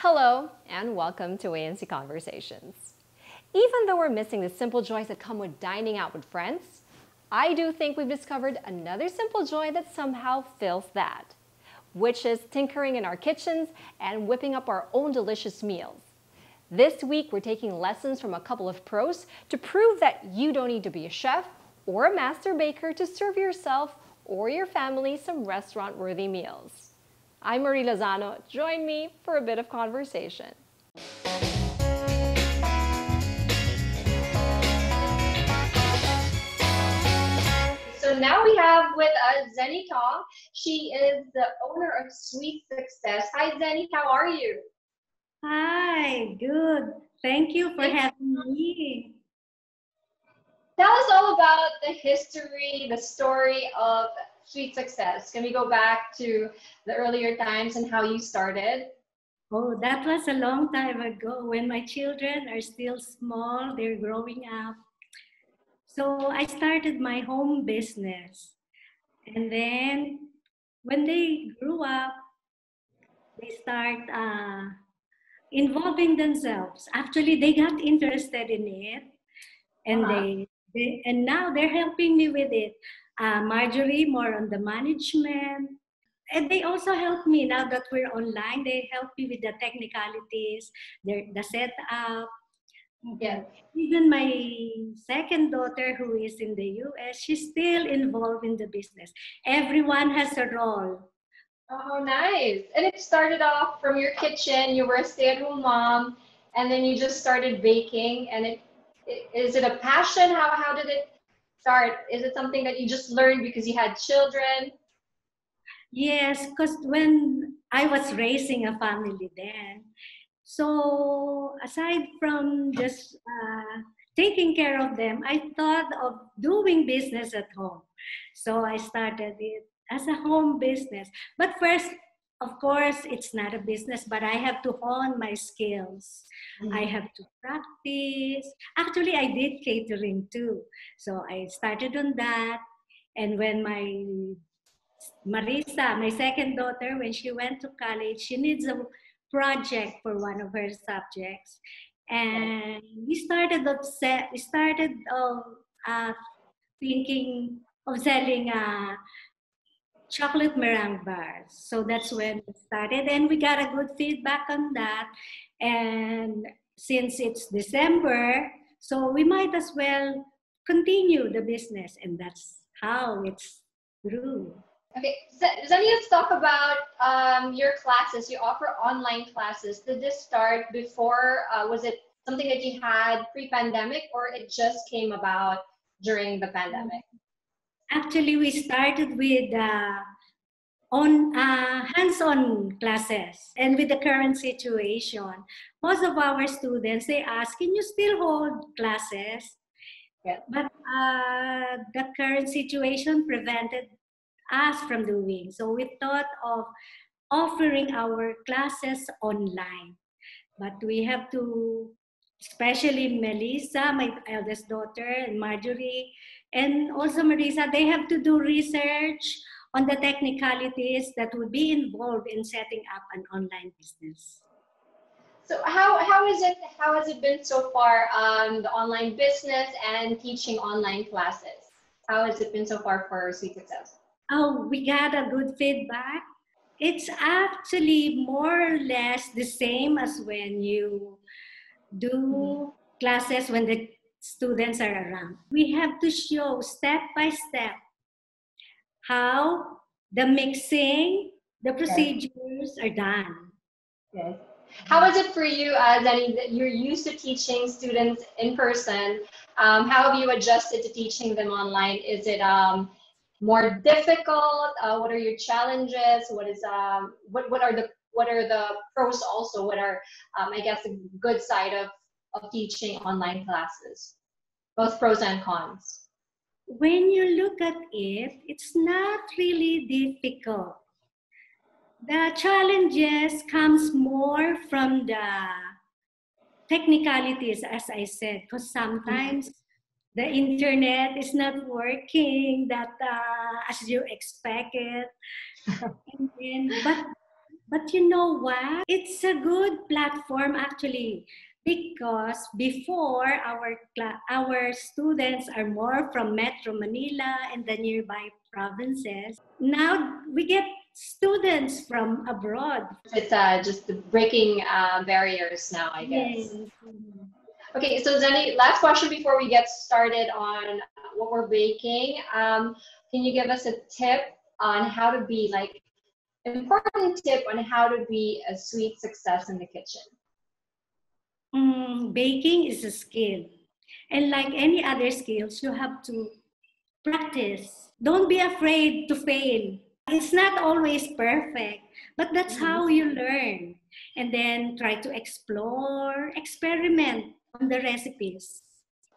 Hello, and welcome to ANC Conversations. Even though we're missing the simple joys that come with dining out with friends, I do think we've discovered another simple joy that somehow fills that, which is tinkering in our kitchens and whipping up our own delicious meals. This week, we're taking lessons from a couple of pros to prove that you don't need to be a chef or a master baker to serve yourself or your family some restaurant-worthy meals. I'm Marie Lozano. Join me for a bit of conversation. So now we have with us Zeny Tong. She is the owner of Sweet Success. Hi Zeny, how are you? Hi, good. Thank you for having me. Tell us all about the history, the story of Sweet Success. Can we go back to the earlier times and how you started? Oh, that was a long time ago when my children are still small, they're growing up. So I started my home business. And then when they grew up, they start involving themselves. Actually, they got interested in it. And and now they're helping me with it. Marjorie, more on the management. And they also help me now that we're online. They help me with the technicalities, the setup. Yes. Even my second daughter, who is in the US, she's still involved in the business. Everyone has a role. Oh, nice. And it started off from your kitchen. You were a stay-at-home mom, and then you just started baking. And is it a passion? How did it start? Is it something that you just learned because you had children? Yes, because when I was raising a family then, so aside from just taking care of them, I thought of doing business at home. So I started it as a home business. But first, of course, it's not a business, but I have to hone my skills. I have to practice. Actually, I did catering too. So I started on that. And when Marisa, my second daughter, when she went to college, she needs a project for one of her subjects. And we started thinking of selling chocolate meringue bars. So that's when we started, and we got a good feedback on that. And since it's December, so we might as well continue the business, and that's how it's grew. Okay, Zany, let's talk about your classes. You offer online classes. Did this start before? Was it something that you had pre-pandemic, or it just came about during the pandemic? Actually, we started with hands-on classes, and with the current situation, most of our students, they ask, "Can you still hold classes?" Yeah. But the current situation prevented us from doing. So we thought of offering our classes online. But we have to, especially Melissa, my eldest daughter, and Marjorie, and also Marisa, they have to do research on the technicalities that would be involved in setting up an online business. So how has it been so far, the online business and teaching online classes? How has it been so far for Sweet Success? Oh, we got a good feedback. It's actually more or less the same as when you do classes when the students are around. We have to show step by step how the mixing, the procedures are done. Yes. How is it for you, Zany, that you're used to teaching students in person? How have you adjusted to teaching them online? Is it more difficult? What are your challenges? What are the pros also? What are I guess the good side of teaching online classes? Both pros and cons. When you look at it, it's not really difficult. The challenges comes more from the technicalities, as I said, because sometimes the internet is not working that as you expected. But you know what? It's a good platform actually, because before our students are more from Metro Manila and the nearby provinces. Now we get students from abroad. It's just breaking barriers now, I guess. Yes. Okay, so Zeny, last question before we get started on what we're baking. Can you give us a tip on how to be like important tip on how to be a sweet success in the kitchen? Baking is a skill. And like any other skills, you have to practice. Don't be afraid to fail. It's not always perfect, but that's how you learn. And then try to explore, experiment on the recipes.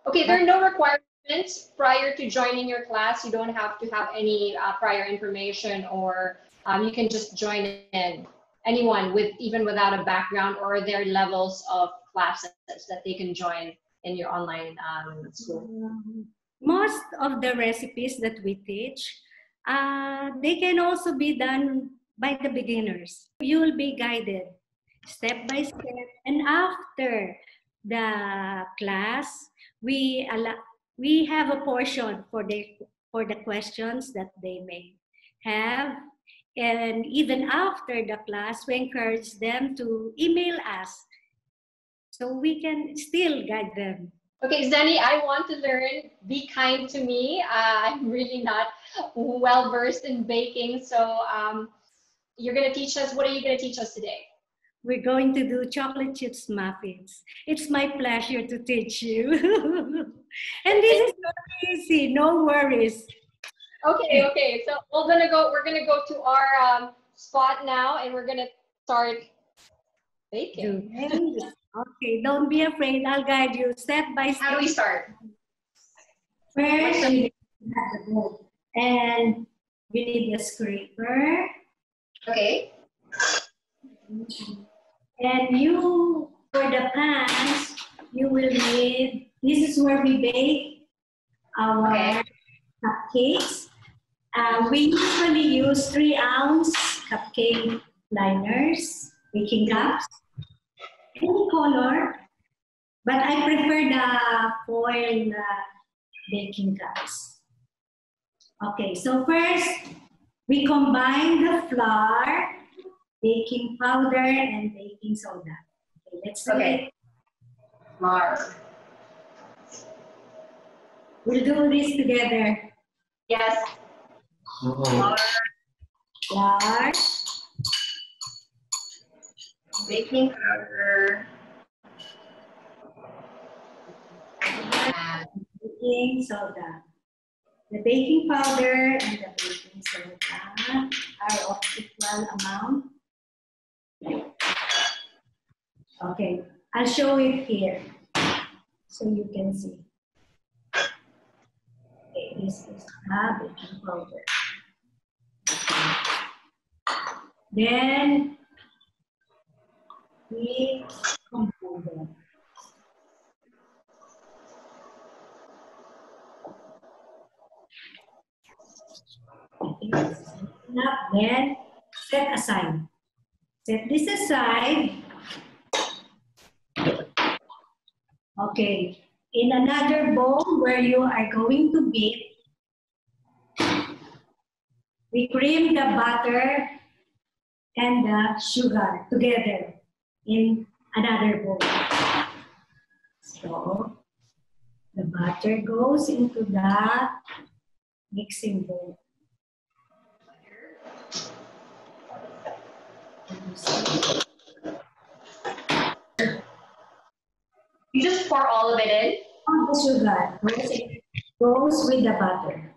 Okay, there are no requirements prior to joining your class. You don't have to have any prior information, or you can just join in. Anyone with even without a background, or their levels of classes that they can join in your online school. Most of the recipes that we teach, they can also be done by the beginners. You will be guided step by step, and after the class, we have a portion for the questions that they may have. And even after the class, we encourage them to email us so we can still guide them. Okay, Zeny, I want to learn. Be kind to me. I'm really not well versed in baking, so you're gonna teach us. What are you gonna teach us today? We're going to do chocolate chips muffins. It's my pleasure to teach you. And this is very easy, no worries. Okay. So we're gonna go to our spot now, and we're gonna start baking. Okay, don't be afraid. I'll guide you step by step. How do we start? First, you need to have the bowl, and you need a scraper. Okay. And for the pans, you will need, this is where we bake our cupcakes. We usually use 3-ounce cupcake liners, baking cups, any color, but I prefer the foil baking cups. Okay, so first, we combine the flour, baking powder, and baking soda. Okay, let's do it. Flour. We'll do this together. Yes. Flour. Baking powder. Baking soda. The baking powder and the baking soda are of equal amount. Okay, I'll show it here so you can see. Okay, this is the baking powder. Then we combine them. Then set aside. Set this aside. Okay. In another bowl where you are going to beat, we cream the butter and the sugar together in another bowl. So the butter goes into the mixing bowl. You just pour all of it in? The sugar goes with the butter.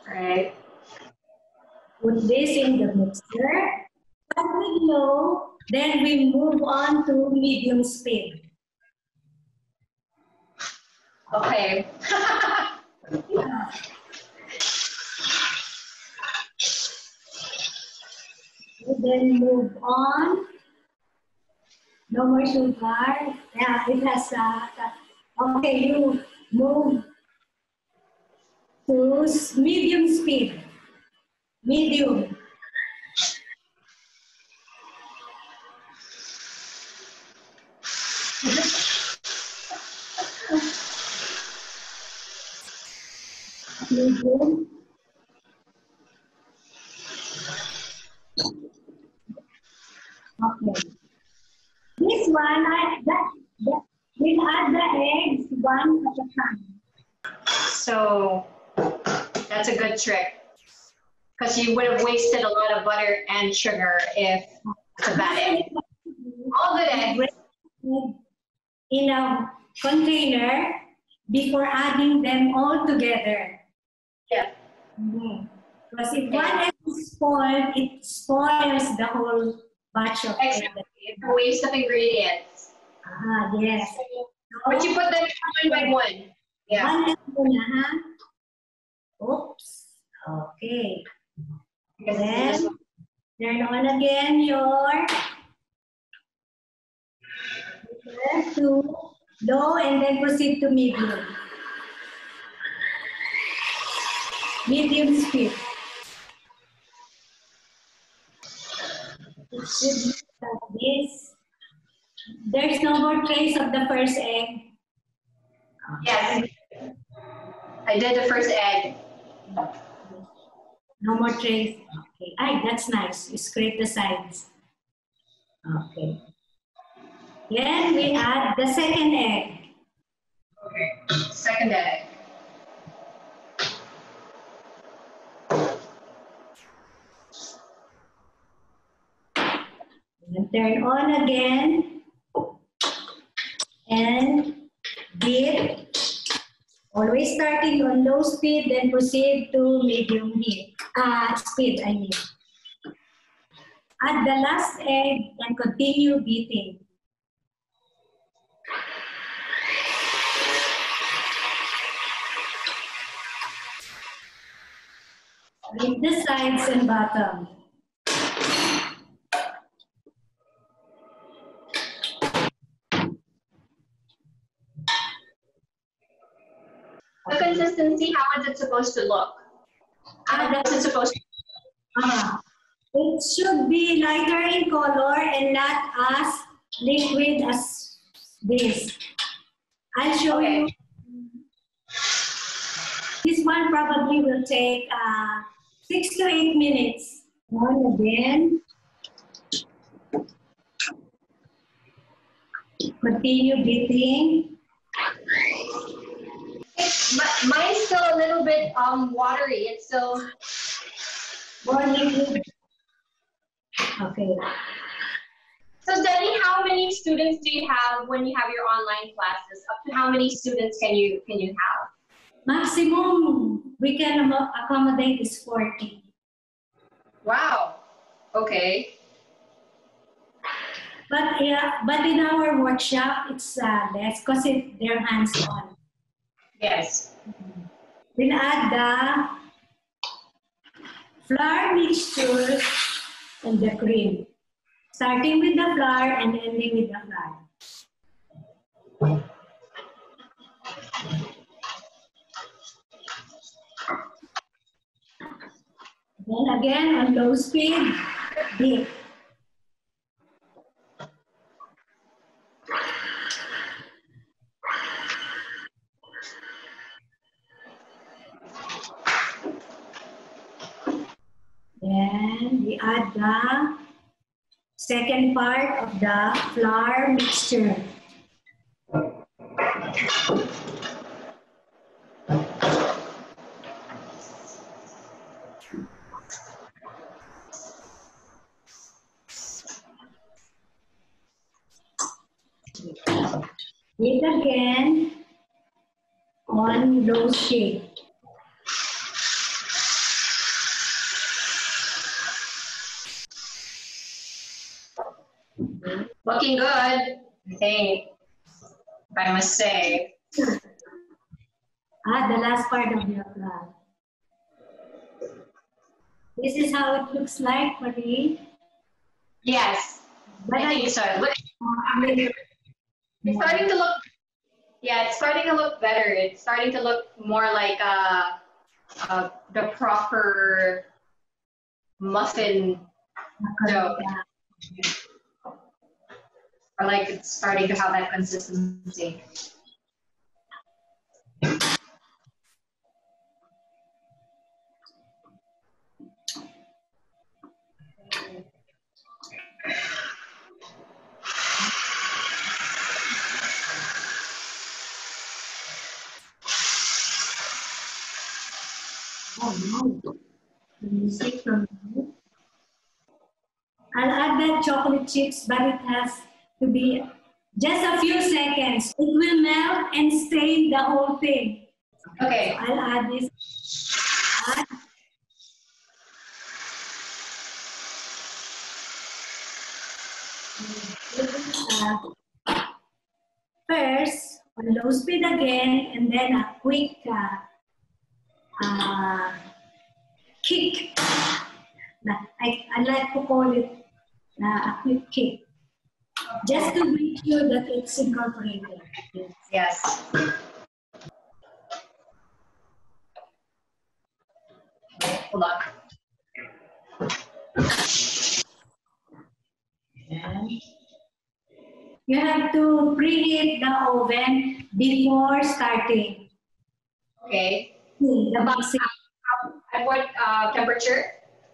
Right. Put this in the mixer. With low, then we move on to medium speed. Okay. We then move on. No more sugar. Yeah, it has okay, you move to medium speed. Medium. Medium. Okay. This one, we'll add the eggs one at a time. So that's a good trick, because you would have wasted a lot of butter and sugar if it's a bad egg. All good eggs. In a container before adding them all together. Yeah. Because if one egg is spoiled, it spoils the whole batch of eggs. Exactly. It's a waste of ingredients. Yes. But you put them one by one. Yeah. One egg muna, ha? Oops. Okay. Then, turn on again your to low and then proceed to medium. Medium speed. It should be like this. There's no more trace of the first egg. Yes. I did the first egg. No more trace. Okay. Ay, that's nice. You scrape the sides. Okay. Then we add the second egg. Okay. Second egg. And turn on again. And beat. Always starting on low speed, then proceed to medium heat. Speed, I mean. Add the last egg and continue beating. Beat the sides and bottom. The consistency, how is it supposed to look? How is it supposed to It should be lighter in color and not as liquid as this. I'll show you. This one probably will take 6 to 8 minutes. On again. Continue beating. Mine's still a little bit watery. It's still More liquid. Okay. So Zeny, how many students do you have when you have your online classes? Up to how many students can you have? Maximum we can accommodate is 40. Wow. Okay. But yeah, but in our workshop it's less because they're hands-on. Yes. We'll add the flour mixture and the cream. Starting with the flour and ending with the flour. Then again on low speed, beat. Then we add the second part of the flour mixture. Beat again on low speed. Looking good, I think, if I must say. The last part of your flour. This is how it looks like, Marie. Yes, But I think so. It's starting to look, yeah, it's starting to look better. It's starting to look more like the proper muffin dough. Or like it's starting to have that consistency. Oh no. The music from you. I'll add that chocolate chips, but it has to be just a few seconds. It will melt and stain the whole thing. Okay. So I'll add this. First, on low speed again, and then a quick kick. I like to call it a quick kick. Just to make sure that it's incorporated. Yes. Hold on. You have to preheat the oven before starting. Okay. The basic At what temperature?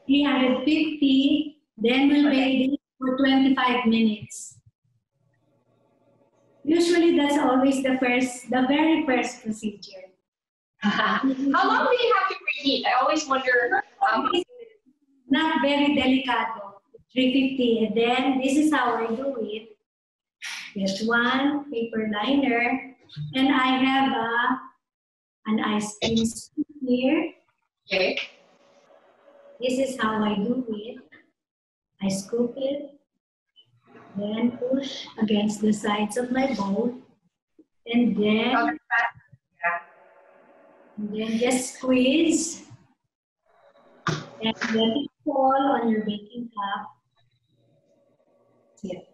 350, then we'll bake it for 25 minutes. Usually that's always the very first procedure. How long do you have to preheat? I always wonder. Not very delicado, 350. And then this is how I do it. There's one paper liner, and I have an ice cream scoop here. Okay. This is how I do it. I scoop it, then push against the sides of my bowl, and then just squeeze, and let it fall on your baking cup. That's it.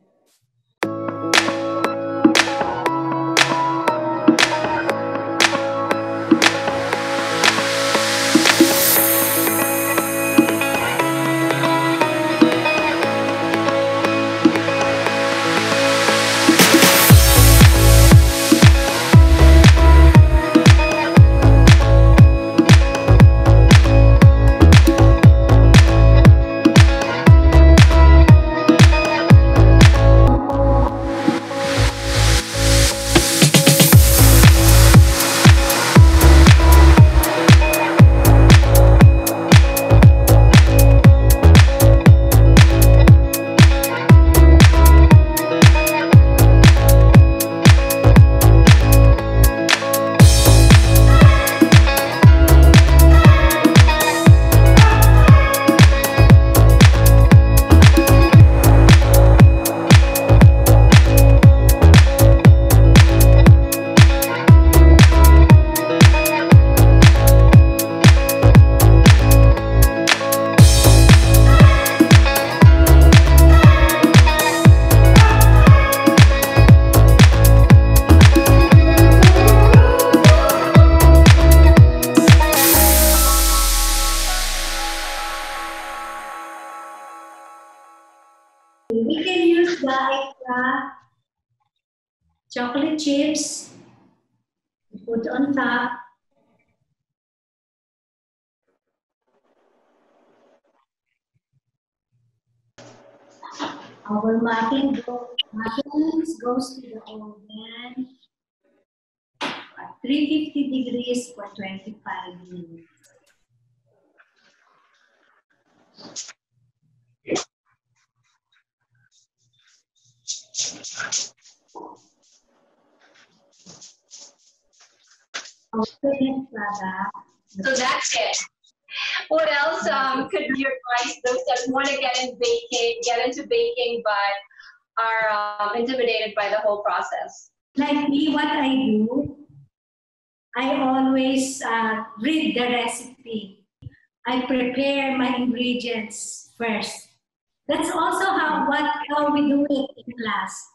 We can use the extra chocolate chips to put on top. Our muffins goes to the oven at 350 degrees for 25 minutes. Our finished product. So that's it. What else could you advise those that want to get into baking, but are intimidated by the whole process? Like me, what I do, I always read the recipe. I prepare my ingredients first. That's also how we do it in class.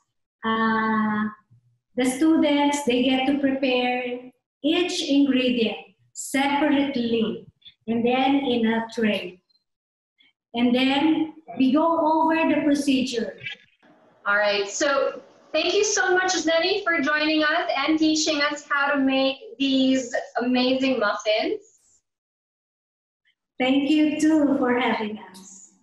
The students, they get to prepare each ingredient. separately, and then in a tray. And then we go over the procedure. All right, so thank you so much, Zeny, for joining us and teaching us how to make these amazing muffins. Thank you too for having us.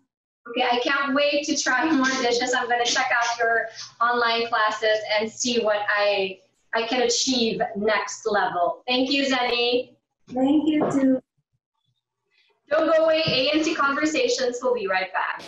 Okay, I can't wait to try more dishes. I'm going to check out your online classes and see what I can achieve next level. Thank you, Zeny. Thank you too. Don't go away. ANC Conversations will be right back.